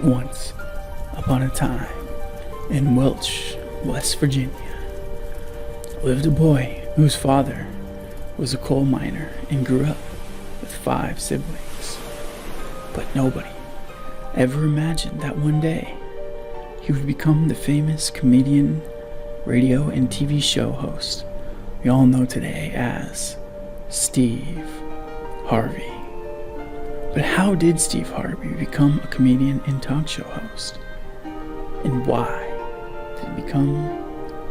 Once upon a time, in Welch, West Virginia, lived a boy whose father was a coal miner and grew up with 5 siblings. But nobody ever imagined that one day he would become the famous comedian, radio, and TV show host we all know today as Steve Harvey. But how did Steve Harvey become a comedian and talk show host? And why did he become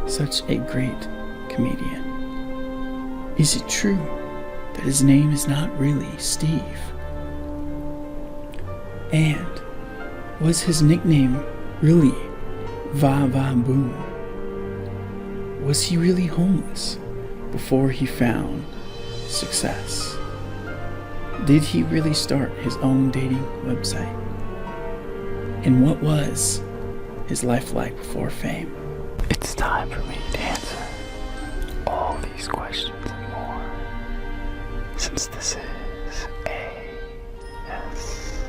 such a great comedian? Is it true that his name is not really Steve? And was his nickname really Va Va Boom? Was he really homeless before he found success? Did he really start his own dating website? And what was his life like before fame? It's time for me to answer all these questions and more, since this is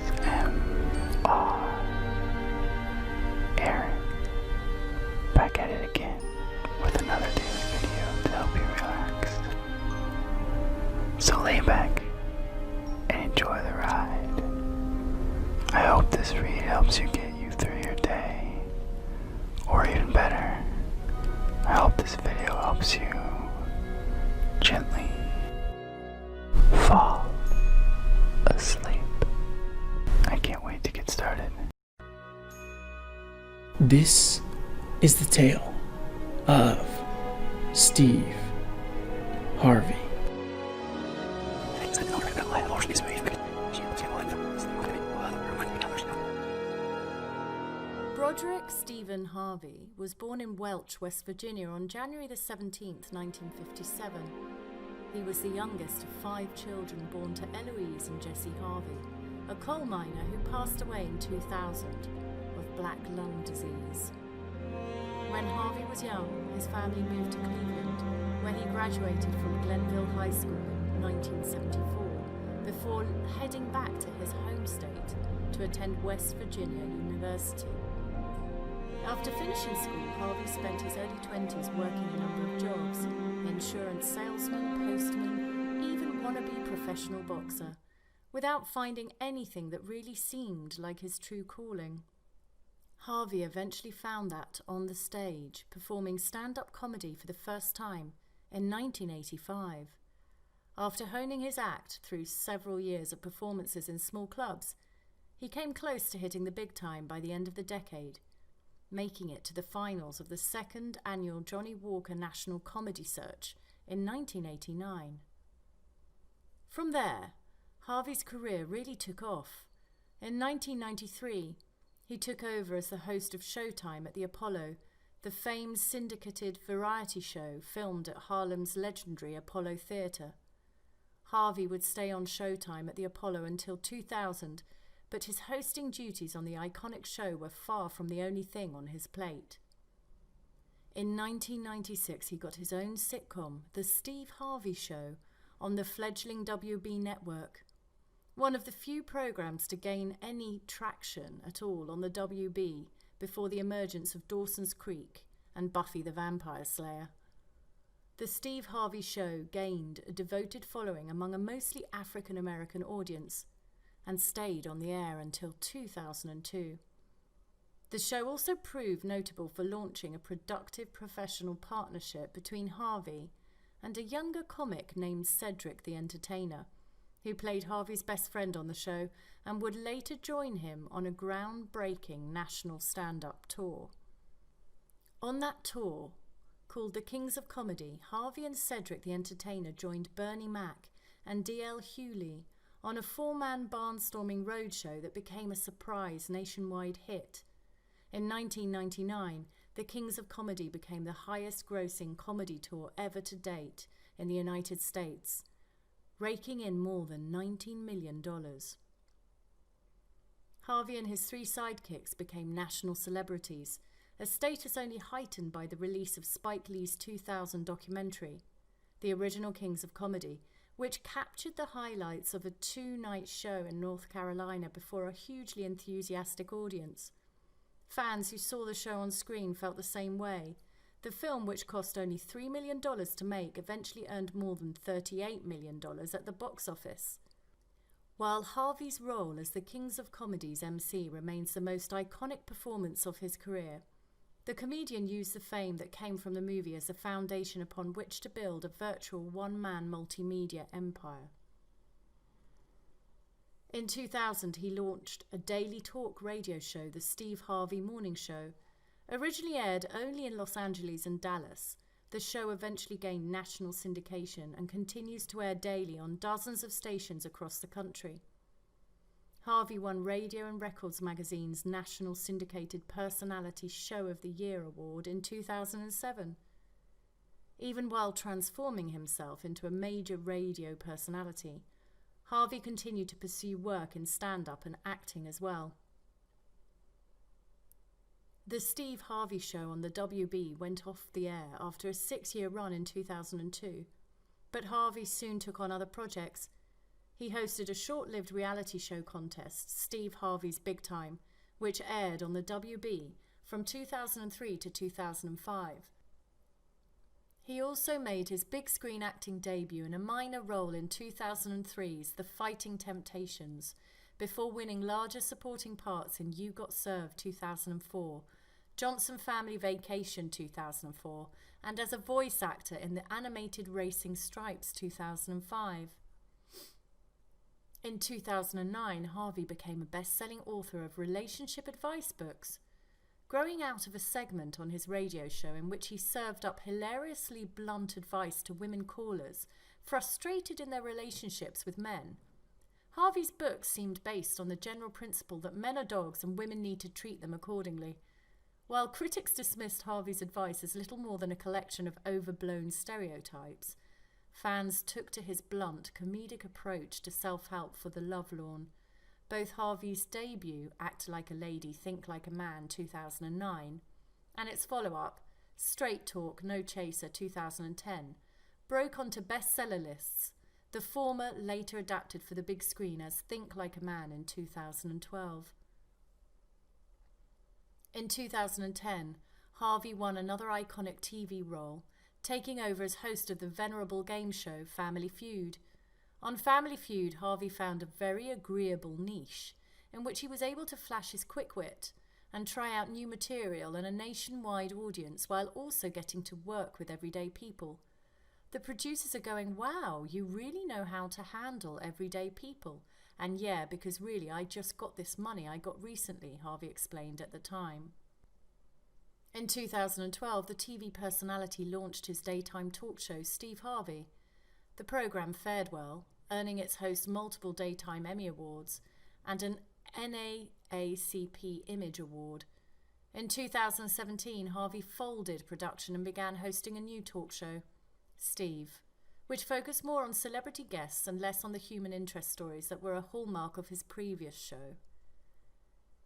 ASMR. Aaron, back at it again with another daily video to help you relax. So lay back and enjoy the ride. I hope this read helps you get you through your day, or even better, I hope this video helps you gently fall asleep. I can't wait to get started. This is the tale of Steve Harvey. Broderick Stephen Harvey was born in Welch, West Virginia on January the 17th, 1957. He was the youngest of 5 children born to Eloise and Jesse Harvey, a coal miner who passed away in 2000 of black lung disease. When Harvey was young, his family moved to Cleveland, where he graduated from Glenville High School in 1974, before heading back to his home state to attend West Virginia University. After finishing school, Harvey spent his early 20s working a number of jobs: insurance salesman, postman, even wannabe professional boxer, without finding anything that really seemed like his true calling. Harvey eventually found that on the stage, performing stand-up comedy for the first time in 1985. After honing his act through several years of performances in small clubs, he came close to hitting the big time by the end of the decade, making it to the finals of the 2nd annual Johnny Walker National Comedy Search in 1989. From there, Harvey's career really took off. In 1993, he took over as the host of Showtime at the Apollo, the famed syndicated variety show filmed at Harlem's legendary Apollo Theatre. Harvey would stay on Showtime at the Apollo until 2000, but his hosting duties on the iconic show were far from the only thing on his plate. In 1996, he got his own sitcom, The Steve Harvey Show, on the fledgling WB network, one of the few programs to gain any traction at all on the WB before the emergence of Dawson's Creek and Buffy the Vampire Slayer. The Steve Harvey Show gained a devoted following among a mostly African-American audience and stayed on the air until 2002. The show also proved notable for launching a productive professional partnership between Harvey and a younger comic named Cedric the Entertainer, who played Harvey's best friend on the show and would later join him on a groundbreaking national stand-up tour. On that tour, called The Kings of Comedy, Harvey and Cedric the Entertainer joined Bernie Mac and D.L. Hewley on a 4-man barnstorming roadshow that became a surprise nationwide hit. In 1999, The Kings of Comedy became the highest-grossing comedy tour ever to date in the United States, raking in more than $19 million. Harvey and his 3 sidekicks became national celebrities, a status only heightened by the release of Spike Lee's 2000 documentary, The Original Kings of Comedy, which captured the highlights of a 2-night show in North Carolina before a hugely enthusiastic audience. Fans who saw the show on screen felt the same way. The film, which cost only $3 million to make, eventually earned more than $38 million at the box office. While Harvey's role as the Kings of Comedy's MC remains the most iconic performance of his career, the comedian used the fame that came from the movie as a foundation upon which to build a virtual one-man multimedia empire. In 2000, he launched a daily talk radio show, The Steve Harvey Morning Show. Originally aired only in Los Angeles and Dallas, the show eventually gained national syndication and continues to air daily on dozens of stations across the country. Harvey won Radio and Records magazine's National Syndicated Personality Show of the Year award in 2007. Even while transforming himself into a major radio personality, Harvey continued to pursue work in stand-up and acting as well. The Steve Harvey Show on the WB went off the air after a 6-year run in 2002, but Harvey soon took on other projects. He hosted a short-lived reality show contest, Steve Harvey's Big Time, which aired on the WB from 2003 to 2005. He also made his big-screen acting debut in a minor role in 2003's The Fighting Temptations, before winning larger supporting parts in You Got Served 2004, Johnson Family Vacation 2004, and as a voice actor in the animated Racing Stripes 2005. In 2009, Harvey became a best-selling author of relationship advice books, growing out of a segment on his radio show in which he served up hilariously blunt advice to women callers frustrated in their relationships with men. Harvey's books seemed based on the general principle that men are dogs and women need to treat them accordingly. While critics dismissed Harvey's advice as little more than a collection of overblown stereotypes, fans took to his blunt, comedic approach to self-help for the lovelorn. Both Harvey's debut, Act Like a Lady, Think Like a Man 2009, and its follow-up, Straight Talk, No Chaser 2010, broke onto bestseller lists, the former later adapted for the big screen as Think Like a Man in 2012. In 2010, Harvey won another iconic TV role, taking over as host of the venerable game show Family Feud. On Family Feud, Harvey found a very agreeable niche in which he was able to flash his quick wit and try out new material and a nationwide audience while also getting to work with everyday people. The producers are going, wow, you really know how to handle everyday people. And yeah, because really I just got this money I got recently, Harvey explained at the time. In 2012, the TV personality launched his daytime talk show, Steve Harvey. The program fared well, earning its host multiple Daytime Emmy Awards and an NAACP Image Award. In 2017, Harvey folded production and began hosting a new talk show, Steve, which focused more on celebrity guests and less on the human interest stories that were a hallmark of his previous show.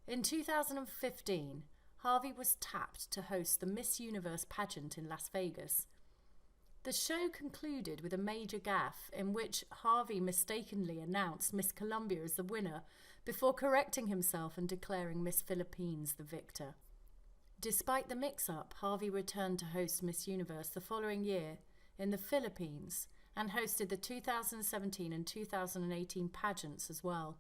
In 2015, Harvey was tapped to host the Miss Universe pageant in Las Vegas. The show concluded with a major gaffe in which Harvey mistakenly announced Miss Columbia as the winner before correcting himself and declaring Miss Philippines the victor. Despite the mix-up, Harvey returned to host Miss Universe the following year in the Philippines and hosted the 2017 and 2018 pageants as well.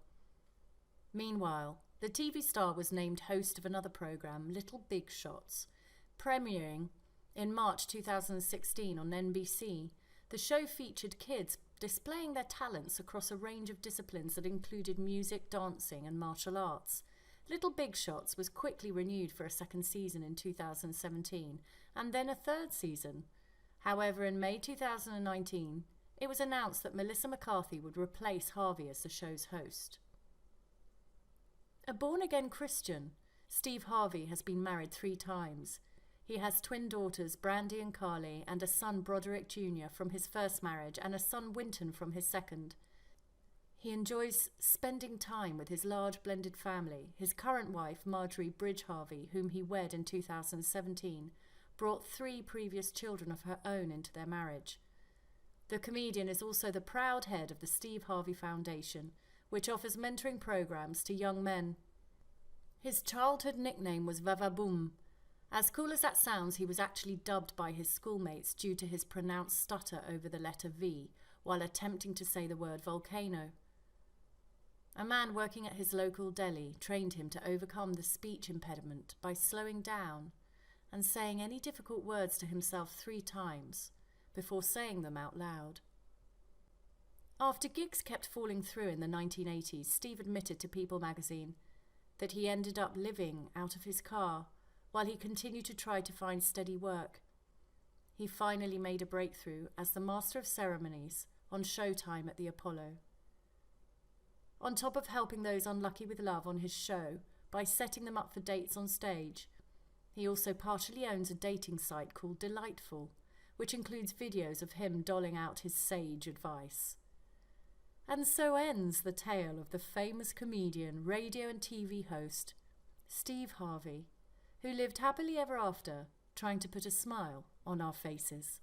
Meanwhile, the TV star was named host of another program, Little Big Shots, premiering in March 2016 on NBC. The show featured kids displaying their talents across a range of disciplines that included music, dancing, and martial arts. Little Big Shots was quickly renewed for a second season in 2017, and then a third season. However, in May 2019, it was announced that Melissa McCarthy would replace Harvey as the show's host. A born-again Christian, Steve Harvey has been married 3 times. He has twin daughters, Brandy and Carly, and a son, Broderick Jr., from his first marriage, and a son, Winton, from his second. He enjoys spending time with his large blended family. His current wife, Marjorie Bridge Harvey, whom he wed in 2017, brought 3 previous children of her own into their marriage. The comedian is also the proud head of the Steve Harvey Foundation, which offers mentoring programs to young men. His childhood nickname was Vavaboom. As cool as that sounds, he was actually dubbed by his schoolmates due to his pronounced stutter over the letter V while attempting to say the word volcano. A man working at his local deli trained him to overcome the speech impediment by slowing down and saying any difficult words to himself 3 times before saying them out loud. After gigs kept falling through in the 1980s, Steve admitted to People magazine that he ended up living out of his car while he continued to try to find steady work. He finally made a breakthrough as the Master of Ceremonies on Showtime at the Apollo. On top of helping those unlucky with love on his show by setting them up for dates on stage, he also partially owns a dating site called Delightful, which includes videos of him doling out his sage advice. And so ends the tale of the famous comedian, radio and TV host, Steve Harvey, who lived happily ever after, trying to put a smile on our faces.